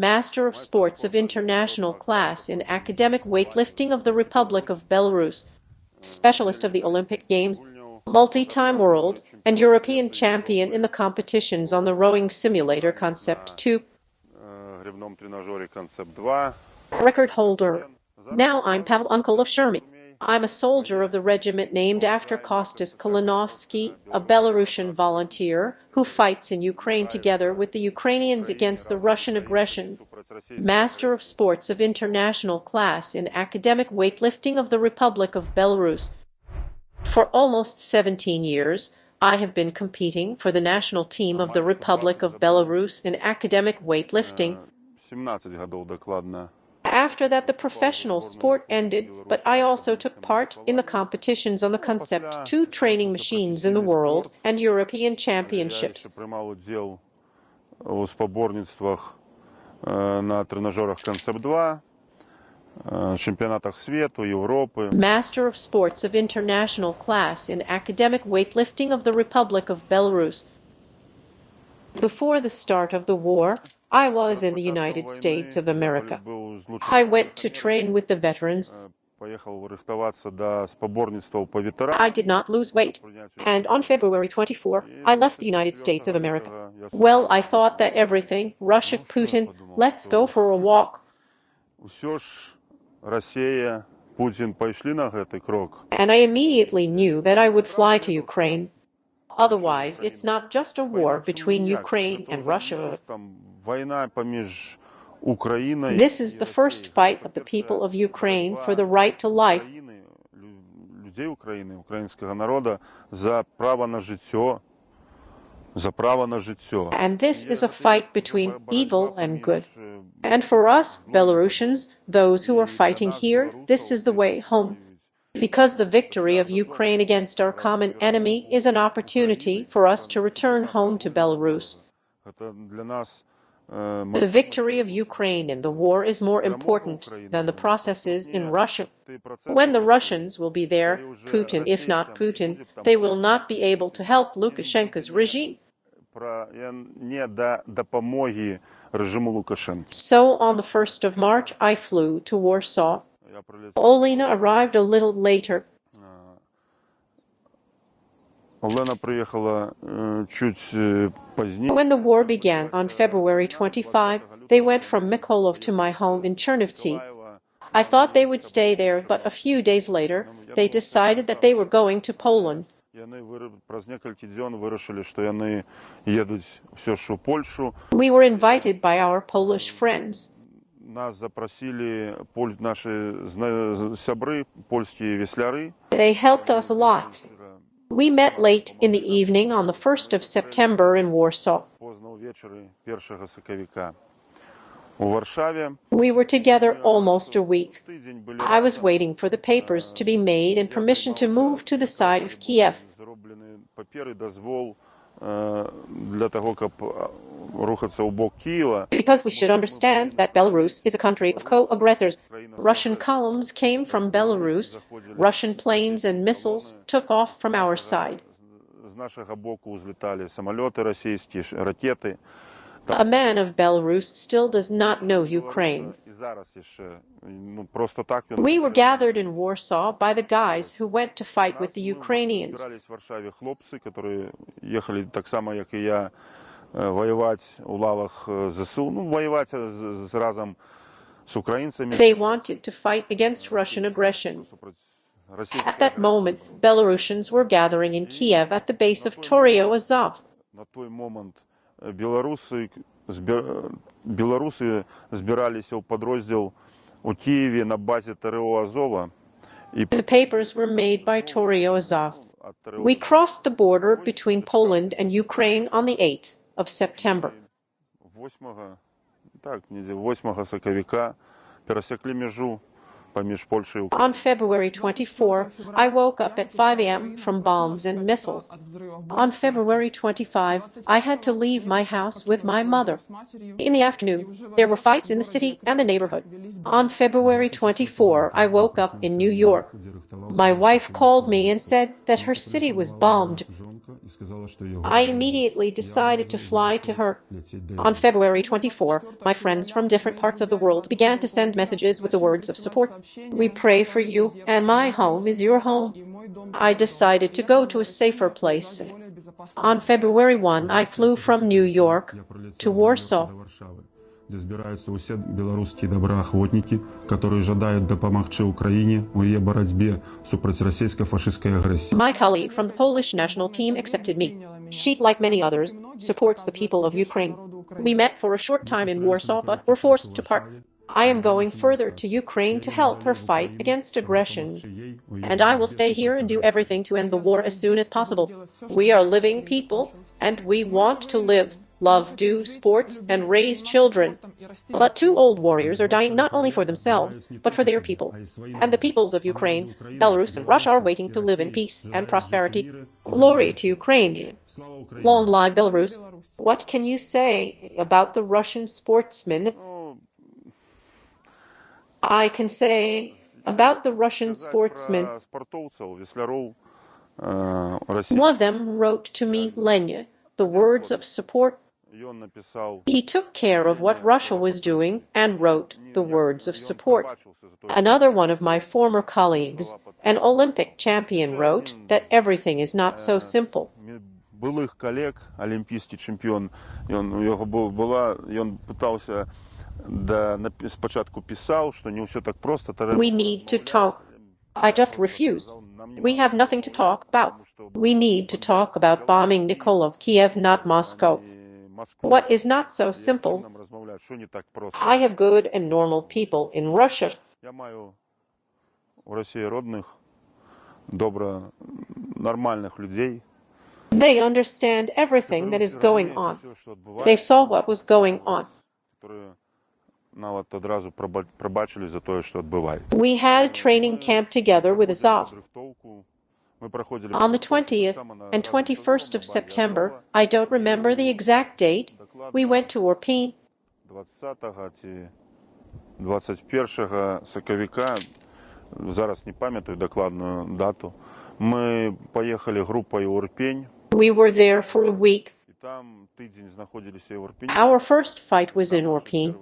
Master of Sports of International Class in Academic Weightlifting of the Republic of Belarus, Specialist of the Olympic Games, multi-time world and European champion in the competitions on the rowing simulator Concept 2. Record holder. Now I'm Pavlo Shurmey. I'm a soldier of the regiment named after Kostas Kalinovsky, a Belarusian volunteer who fights in Ukraine together with the Ukrainians against the Russian aggression. Master of Sports of International Class in Academic Weightlifting of the Republic of Belarus. For almost 17 years, I have been competing for the national team of the Republic of Belarus in academic weightlifting. After that, the professional sport ended, but I also took part in the competitions on the Concept 2 training machines in the world and European championships. Master of Sports of International Class in Academic Weightlifting of the Republic of Belarus. Before the start of the war, I was in the United States of America. I went to train with the veterans. I did not lose weight, and on February 24, I left the United States of America. Well, I thought that everything, Russia, Putin, let's go for a walk. And I immediately knew that I would fly to Ukraine. Otherwise, it's not just a war between Ukraine and Russia. This is the first fight of the people of Ukraine for the right to life. And this is a fight between evil and good. And for us, Belarusians, those who are fighting here, this is the way home. Because the victory of Ukraine against our common enemy is an opportunity for us to return home to Belarus. The victory of Ukraine in the war is more important than the processes in Russia. When the Russians will be there, Putin, if not Putin, they will not be able to help Lukashenka's regime. So on the 1st of March, I flew to Warsaw. Olena arrived a little later. When the war began on February 25, they went from Mykolaiv to my home in Chernivtsi. I thought they would stay there, but a few days later, they decided that they were going to Poland. We were invited by our Polish friends. They helped us a lot. We met late in the evening on the 1st of September in Warsaw. We were together almost a week. I was waiting for the papers to be made and permission to move to the side of Kyiv. Because we should understand that Belarus is a country of co-aggressors. Russian columns came from Belarus. Russian planes and missiles took off from our side. A man of Belarus still does not know Ukraine. We were gathered in Warsaw by the guys who went to fight with the Ukrainians. They wanted to fight against Russian aggression. At that moment, Belarusians were gathering in Kyiv at the base of Torio Azov. The papers were made by Torio Azov. We crossed the border between Poland and Ukraine on the 8th of September. On February 24, I woke up at 5 a.m. from bombs and missiles. On February 25, I had to leave my house with my mother. In the afternoon, there were fights in the city and the neighborhood. On February 24, I woke up in New York. My wife called me and said that her city was bombed. I immediately decided to fly to her. On February 24, my friends from different parts of the world began to send messages with the words of support. We pray for you, and my home is your home. I decided to go to a safer place. On February 1, I flew from New York to Warsaw. Где збираються усі білоруські доброохотники, которые жадають допомогти Україні у її боротьбі супроти російсько-фашистської агресії. My colleague from the Polish national team accepted me. She, like many others, supports the people of Ukraine. We met for a short time in Warsaw, but were forced to part. I am going further to Ukraine to help her fight against aggression. And I will stay here and do everything to end the war as soon as possible. We are living people, and we want to live, love, do sports, and raise children. But two old warriors are dying not only for themselves, but for their people. And the peoples of Ukraine, Belarus, and Russia are waiting to live in peace and prosperity. Glory to Ukraine. Long live Belarus. What can you say about the Russian sportsmen? I can say about the Russian sportsmen. One of them wrote to me, Lenya, the words of support. He took care of what Russia was doing and wrote the words of support. Another one of my former colleagues, an Olympic champion, wrote that everything is not so simple. Былых коллег, олимпийский чемпион, он пытался спочатку писал, что не все так просто. We need to talk. I just refused. We have nothing to talk about. We need to talk about bombing Mykolaiv, Kyiv, not Moscow. What is not so simple? I have good and normal people in Russia. Я маю в Росії родних, добро, нормальных людей. They understand everything that is going on. They saw what was going on. We had a training camp together with Azov. On the 20th and 21st of September, I don't remember the exact date, we went to Orpin. 21 соковика, зараз не пам'ятаю докладную дату, мы поехали группой в Ирпень. We were there for a week. И там тыдзень находились в Ирпени. Our first fight was in Orpin.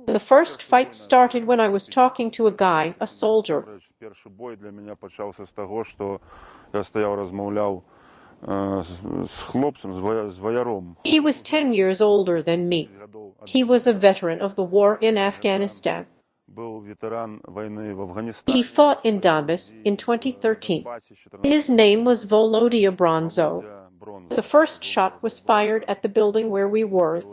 The first fight started when I was talking to a guy, a soldier. Перший бой для меня почався з того, що я стояв, розмовляв з хлопцем, з вояром. He was 10 years older than me. He was a veteran of the war in Afghanistan. Був ветеран війни в Афганістані. He fought in Donbass in 2013. His name was Volodya Bronzo. The first shot was fired at the building where we were.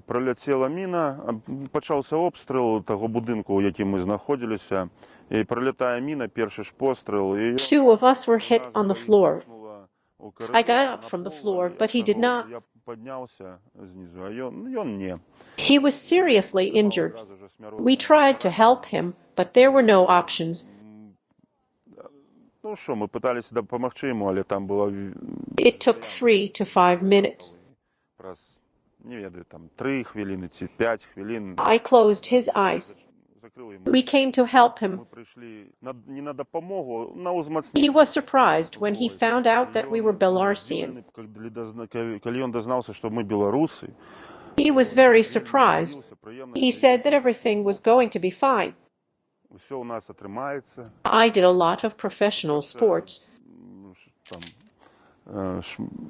Пролетіла міна, почався обстріл того будинку, у якому ми знаходилися. І пролітає міна, перший ж постріл. Two of us were hit on the floor. I got up from the floor, but he did not. Я піднявся знизу, а він ні. He was seriously injured. We tried to help him, but there were no options. Ну що, ми намагалися допомогти йому, але там було... It took 3 to 5 minutes. Не ведаю, там 3 хвилини, 5 хвилин. I closed his eyes. We came to help him. He was surprised when he found out that we were Belarusian. He was very surprised. He said that everything was going to be fine. I did a lot of professional sports.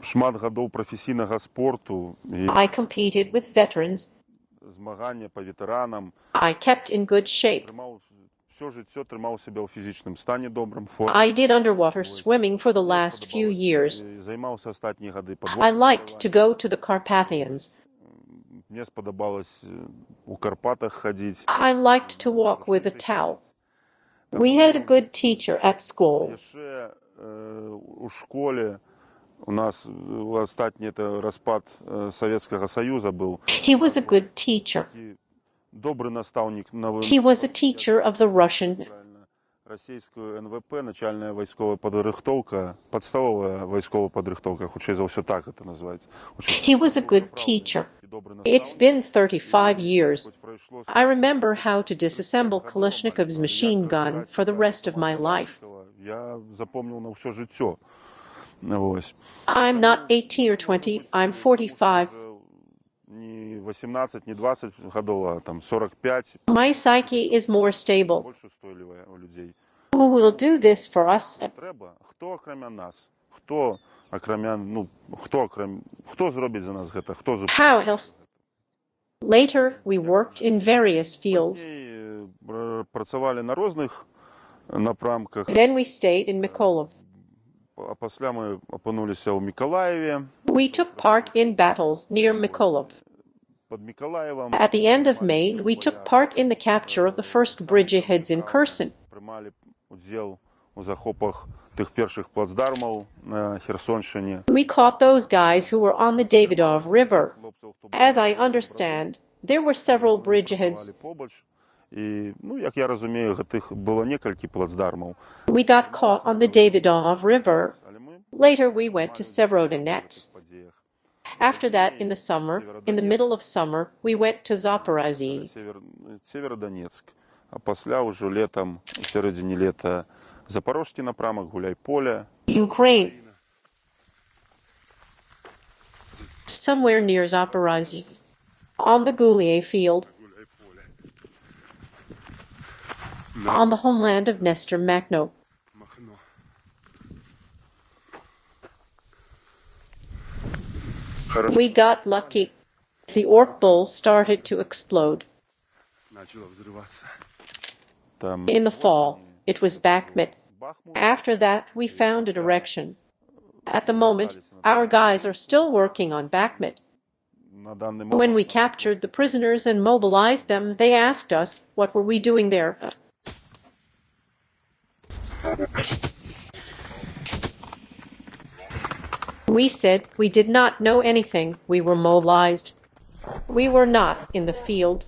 Шмат гадоў прафесійнага спорту. I competed with veterans. Змагання по ветеранам. I kept in good shape. Все життя тримав себе у фізичному стані добрим. I did underwater swimming for the last few years. Займався останні годи I liked to go to the Carpathians. Мені сподобалось у Карпатах ходити. I liked to walk with a towel. We had a good teacher at school. Ще у школі у нас останній розпад Совєтського Союзу був. He was a good teacher. Добрий наставник. He was a teacher of the Russian. Російською НВП, начальна військова підрихтовка, підставова військова підрихтовка, хоча за все так це називається. He was a good teacher. It's been 35 years. I remember how to disassemble Kalashnikov's machine gun for the rest of my life. Я запомнив на все життя. Ось. I'm not 18 or 20, I'm 45. Не 18, не 20 годов, а там 45. My psyche is more stable. Больше устойливая у людей. Who will do this for us? Треба, хто окремя нас? Хто окремя, хто зробить за нас гэта? Хто зробить? How else? Later, we worked in various fields. Працювали на різних напрамках. Then we stayed in Mykolaiv. А після ми опинилися у Миколаєві. We took part in battles near Mykolaiv. Під Миколаєвом. At the end of May, we took part in the capture of the first bridgeheads in Kherson. Приймали уділ у захопах тих перших плацдармів на Херсонщині. We caught those guys who were on the Davidov River. As I understand, there were several bridgeheads. І, як я розумію, тих було кілька плацдармів. We got caught on the Davidov River. Later, we went to Severodonetsk. After that, in the summer, in the middle of summer, we went to Zaporizhzhia. Северодонецк. А після вже літом, в середині літа, Запорожський напрямок, Гуляйполе. Ukraine. Somewhere near Zaporizhzhia. On the Gulye field. On the homeland of Nestor Makhno. We got lucky. The orc bull started to explode. In the fall, it was Bakhmut. After that, we found a direction. At the moment, our guys are still working on Bakhmut. When we captured the prisoners and mobilized them, they asked us, what were we doing there? We said we did not know anything. We were mobilized. We were not in the field.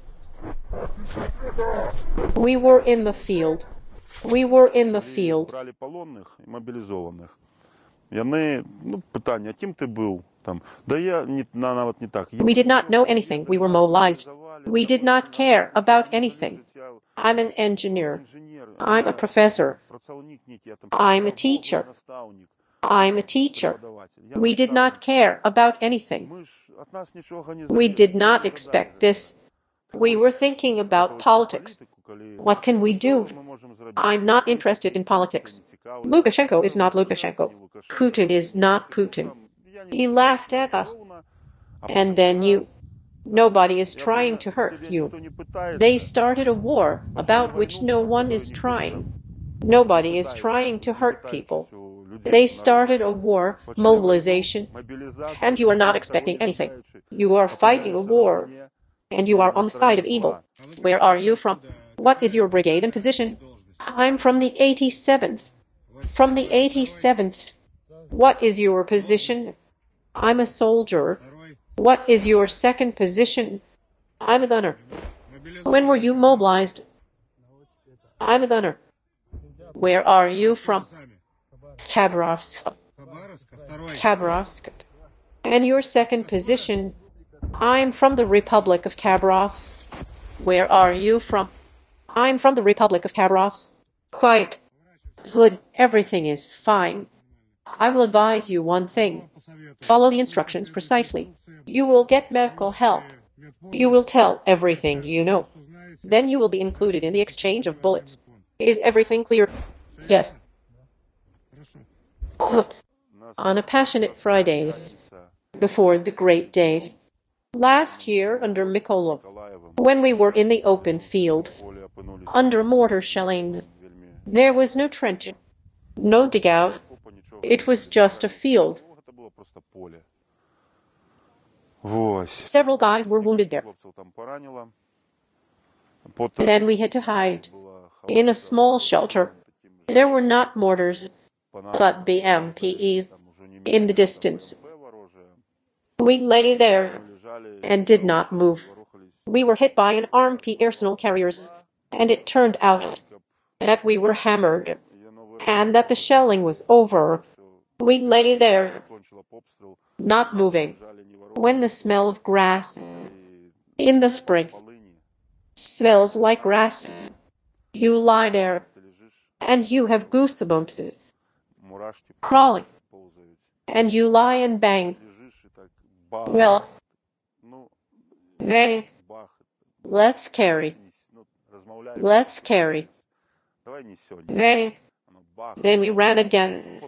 We were in the field. We were in the field. Брали полонних і мобілізованих. Вони, питання, ким ти був там? Да я навіть не так. We did not know anything. We were mobilized. We did not care about anything. I'm an engineer. I'm a professor. I'm a teacher. I'm a teacher. We did not care about anything. We did not expect this. We were thinking about politics. What can we do? I'm not interested in politics. Lukashenko is not Lukashenko. Putin is not Putin. He laughed at us. And then you. Nobody is trying to hurt you. They started a war about which no one is trying. Nobody is trying to hurt people. They started a war, mobilization, and you are not expecting anything. You are fighting a war, and you are on the side of evil. Where are you from? What is your brigade and position? I'm from the 87th. From the 87th. What is your position? I'm a soldier. What is your second position? I'm a gunner. When were you mobilized? I'm a gunner. Where are you from? Khabarovsk. Khabarovsk. And your second position? I'm from the Republic of Khabarovsk. Where are you from? I'm from the Republic of Khabarovsk. Quiet. Good. Everything is fine. I will advise you one thing. Follow the instructions precisely. You will get medical help. You will tell everything you know. Then you will be included in the exchange of bullets. Is everything clear? Yes. On a passionate Friday, before the great day, last year under Mykolaiv, when we were in the open field, under mortar shelling, there was no trench, no dugout. It was just a field. Several guys were wounded there. Then we had to hide in a small shelter. There were not mortars, but BMPs in the distance. We lay there and did not move. We were hit by an armed personal carriers, and it turned out that we were hammered and that the shelling was over. We lay there, not moving, when the smell of grass in the spring smells like grass. You lie there, and you have goosebumps crawling. and you lie and bang. Well, then, let's carry. Let's carry. Then we ran again.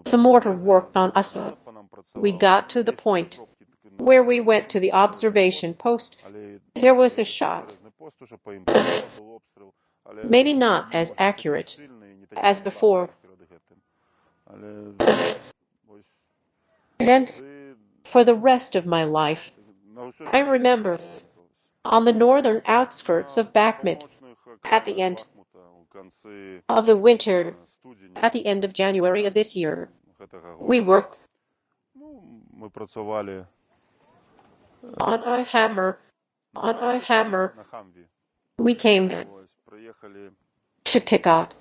The mortar worked on us. We got to the point where we went to the observation post. There was a shot. Maybe not as accurate as before. Then, for the rest of my life, I remember on the northern outskirts of Bakhmut, at the end of the winter, at the end of January of this year, we worked on our hammer. We came to pick up.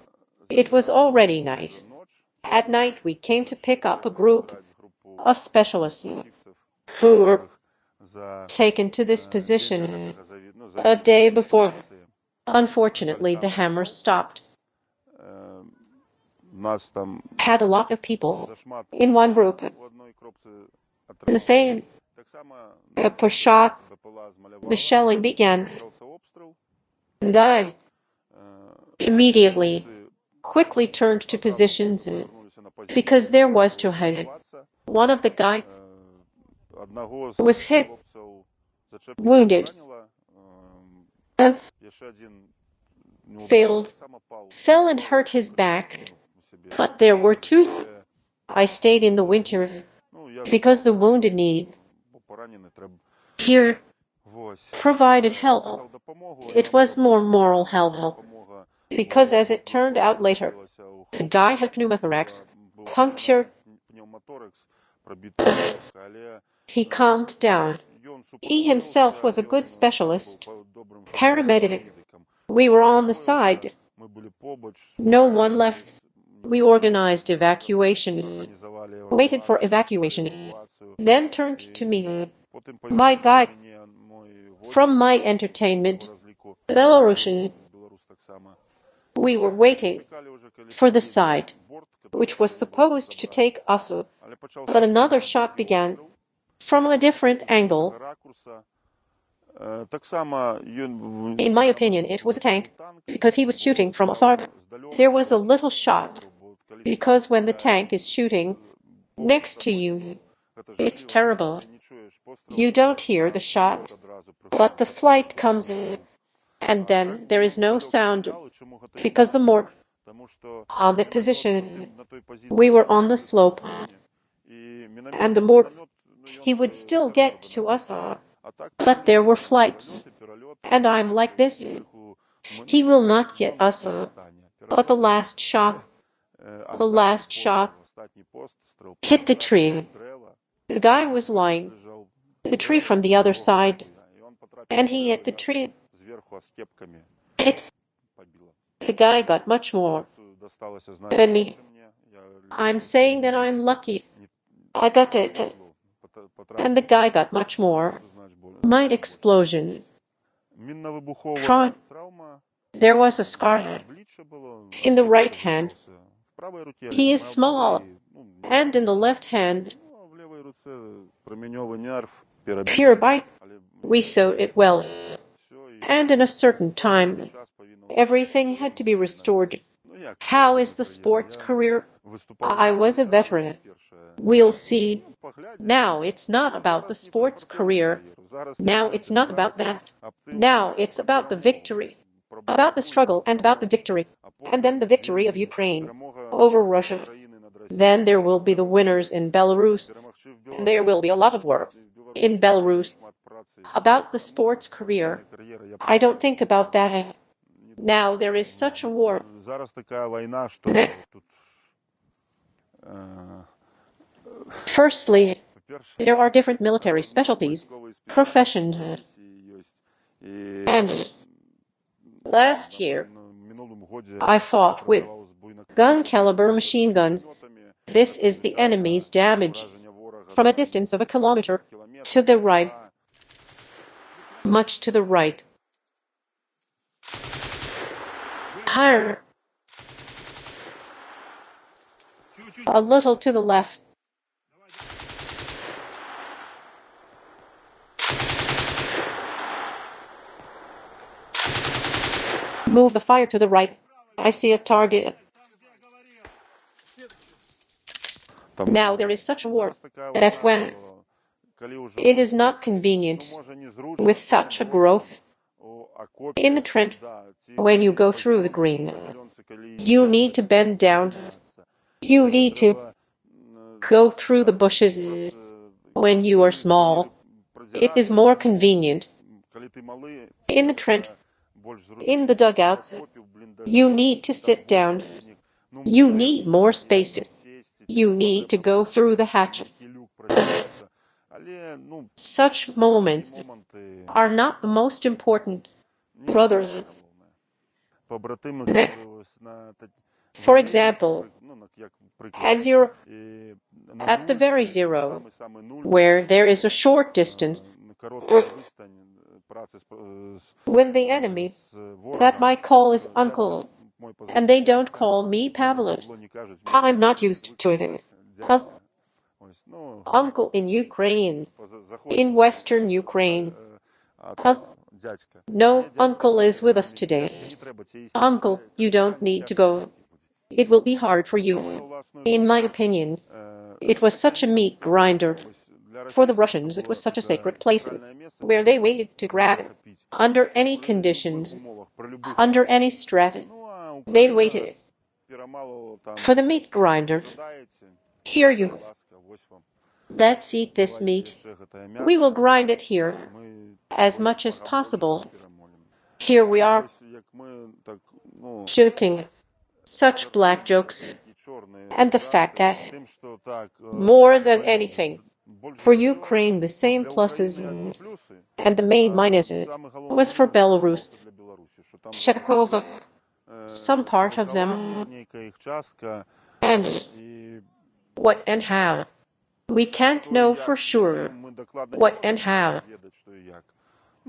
It was already night. At night, we came to pick up a group of specialists who were taken to this position a day before. Unfortunately, the hammer stopped. Had a lot of people in one group. The same. Per shot, the shelling began. And I immediately, quickly turned to positions because there was to hide. One of the guys was hit, wounded, fell and hurt his back. But there were two. I stayed in the winter because the wounded need here provided help. It was more moral help because, as it turned out later, the guy had pneumothorax puncture. He calmed down. He himself was a good specialist, paramedic. We were on the side. No one left. We organized evacuation, waited for evacuation, then turned to me. My guide from my entertainment, Belarusian. We were waiting for the side, which was supposed to take us, but another shot began from a different angle. In my opinion, it was a tank, because he was shooting from afar. There was a little shot, because when the tank is shooting next to you, it's terrible. You don't hear the shot, but the flight comes in, and then there is no sound, because the mortar on the position, we were on the slope, and the mortar, he would still get to us, but there were flights, and I'm like this. He will not get us, but the last shot hit the tree. The guy was lying, the tree from the other side, and he hit the tree. The guy got much more than me. I'm saying that I'm lucky. I got it. And the guy got much more. Mine explosion. There was a scar in the right hand. He is small. And in the left hand, pure bite. We sewed it well. And in a certain time, everything had to be restored. How is the sports career? I was a veteran. We'll see. Now it's not about the sports career. Now it's not about that. Now it's about the victory. About the struggle and about the victory. And then the victory of Ukraine over Russia. Then there will be the winners in Belarus. And there will be a lot of work in Belarus. About the sports career, I don't think about that. Now there is such a war. Firstly, there are different military specialties, professions. And last year, I fought with gun caliber machine guns. This is the enemy's damage from a distance of 1 kilometer to the right, much to the right. Higher. A little to the left. Move the fire to the right. I see a target. Now there is such a war that when it is not convenient with such a growth in the trench, when you go through the green, you need to bend down. You need to go through the bushes when you are small. It is more convenient. In the trench, in the dugouts, you need to sit down. You need more space. You need to go through the hatch. Such moments are not the most important, brothers. For example, at zero, at the very zero, where there is a short distance, when the enemy that my call is uncle, and they don't call me Pavlo, I'm not used to it. Uncle in Ukraine, in Western Ukraine. No uncle is with us today. Uncle, you don't need to go. It will be hard for you. In my opinion, it was such a meat grinder. For the Russians, it was such a sacred place where they waited to grab it. Under any conditions, under any strat, they waited. For the meat grinder, here you go. Let's eat this meat. We will grind it here as much as possible. Here we are, joking, such black jokes, and the fact that, more than anything, for Ukraine the same pluses and the main minuses was for Belarus, Czechova, some part of them, and what and how. We can't know for sure what and how.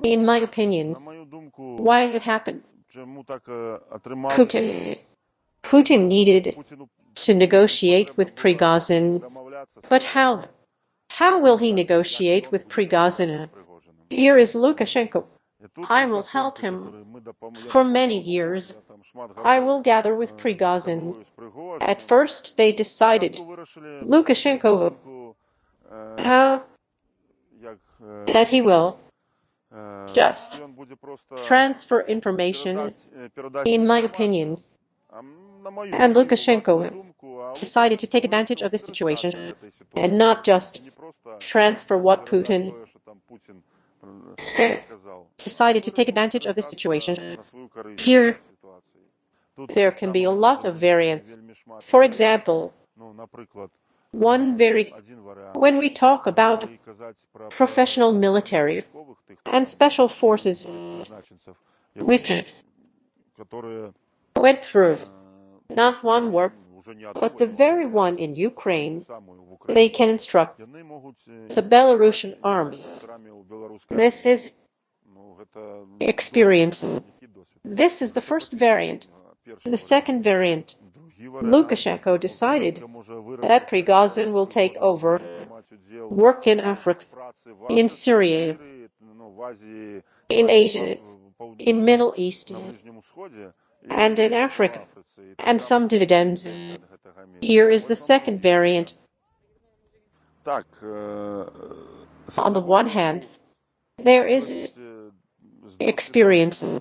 In my opinion, why it happened. Putin needed to negotiate with Prigozhin, but how? How will he negotiate with Prigozhin? Here is Lukashenko. I will help him for many years. I will gather with Prigozhin. At first they decided, Lukashenko, that he will just transfer information, in my opinion. And Lukashenko decided to take advantage of this situation and not just transfer what Putin said. Decided to take advantage of this situation. Here, there can be a lot of variants. For example, when we talk about professional military and special forces, which went through not one war, but the very one in Ukraine, they can instruct the Belarusian army. This is experience. This is the first variant. The second variant, Lukashenko decided that Prigozhin will take over, work in Africa, in Syria, in Asia, in Middle East, and in Africa, and some dividends. Here is the second variant. On the one hand, there is experience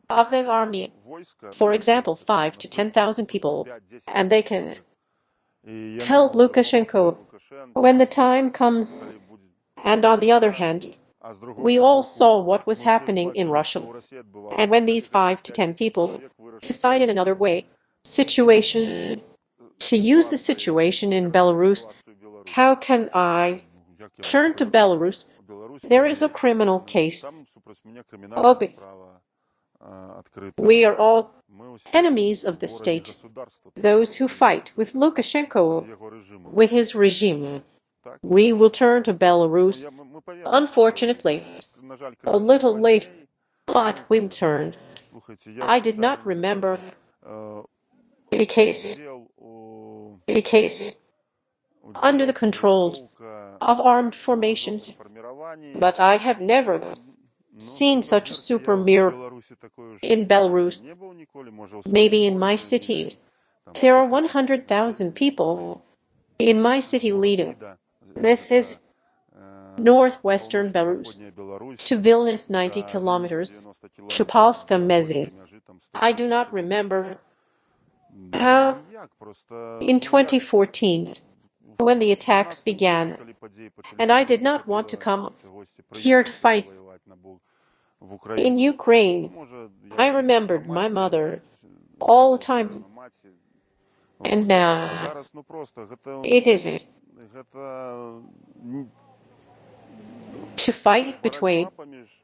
of the army, for example, 5,000 to 10,000 people, and they can help Lukashenko when the time comes. And on the other hand, we all saw what was happening in Russia. And when these 5 to 10 people decide in another way, to use the situation in Belarus, how can I turn to Belarus? There is a criminal case open. We are all enemies of the state, those who fight with Lukashenko, with his regime. We will turn to Belarus, unfortunately, a little later, but we will turn. I did not remember a case under the control of armed formations, but I have never seen such a super mirror In Belarus, maybe in my city, there are 100,000 people in my city leading. This is northwestern Belarus, to Vilnius 90 kilometers, to Polska Mezi. I do not remember how in 2014, when the attacks began, and I did not want to come here to fight. In Ukraine, I remembered my mother all the time. And now, it isn't. To fight between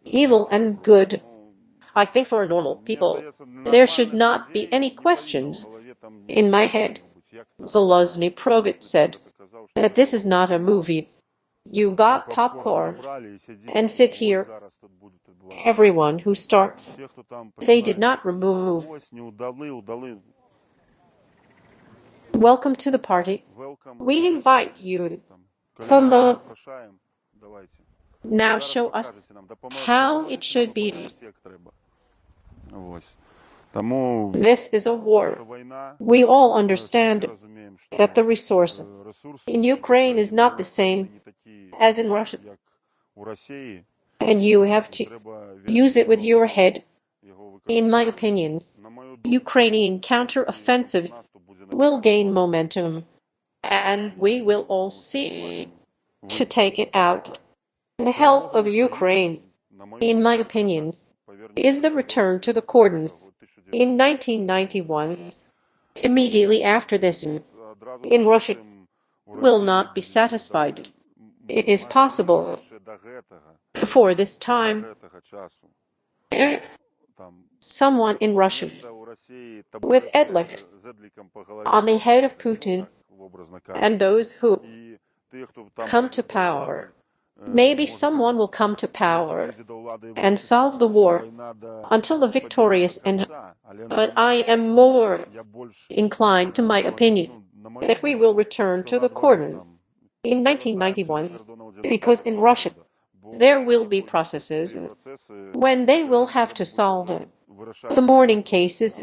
evil and good, I think for normal people, there should not be any questions in my head. Zelazny Probit said that this is not a movie. You got popcorn and sit here. Everyone who starts, they did not remove. Welcome to the party. We invite you. Come on. Now show us how it should be. This is a war. We all understand that the resource in Ukraine is not the same as in Russia. And you have to use it with your head. In my opinion, Ukrainian counteroffensive will gain momentum, and we will all see to take it out. The help of Ukraine, in my opinion, is the return to the cordon. In 1991, immediately after this, in Russia, will not be satisfied. It is possible before this time, someone in Russia with Edlik on the head of Putin and those who come to power. Maybe someone will come to power and solve the war until the victorious end. But I am more inclined to my opinion that we will return to the cordon in 1991, because in Russia there will be processes when they will have to solve the mourning cases